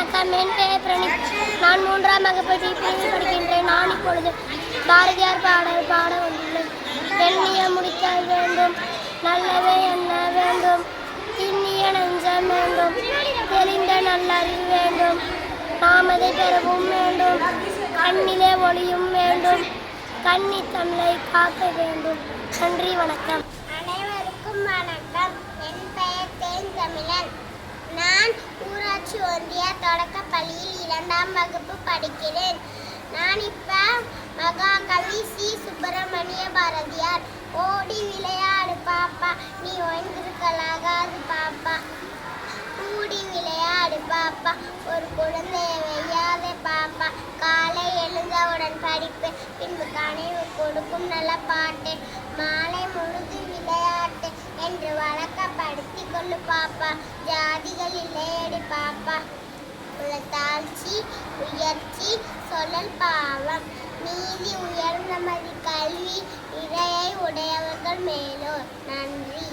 வணக்கம். என் பெயர் பிரணீத். நான் 3ஆம் வகுப்பு படிக்கின்றேன். நான் இப்பொழுது பாரதியார் பாடல் பாட வந்துள்ளேன். எண்ணிய முடித்தல் வேண்டும், நல்லவே எண்ண வேண்டும், திண்ணிய நெஞ்சம் வேண்டும், தெளிந்த நல்லறிவு வேண்டும், நாம் அதை பெறவும் வேண்டும், கண்ணிலே ஒளியும் வேண்டும், கன்னி தமிழை காக்க வேண்டும். நன்றி, வணக்கம். அனைவருக்கும் வணக்கம். என் பெயர் தேன் தமிழன். நான் ஊராட்சி ஒன்றிய தொடக்கப்பள்ளியில் 2ஆம் வகுப்பு படிக்கிறேன். நான் இப்போ மகாகவி சி. சுப்பிரமணிய பாரதியார் ஓடி விளையாடு பாப்பா, நீ ஓய்ந்திருக்கலாகாது பாப்பா, கூடி விளையாடு பாப்பா, ஒரு குழந்தையை வையாதே பாப்பா, காலை எழுந்தவுடன் படிப்பு, பின்பு கனிவு கொடுக்கும் நல்ல பாட்டு, மாலை முழுது விளையாட்டு என்று வழக்கப்படுத்தி கொள்ளு பாப்பா, ஜாதிகள் இல்லையடி பாப்பா, தாழ்ச்சி உயர்ச்சி சொல்லல் பாவம், நீதி உயர்ந்த மதி கல்வி, இறையை உடையவர்கள் மேலோர். நன்றி.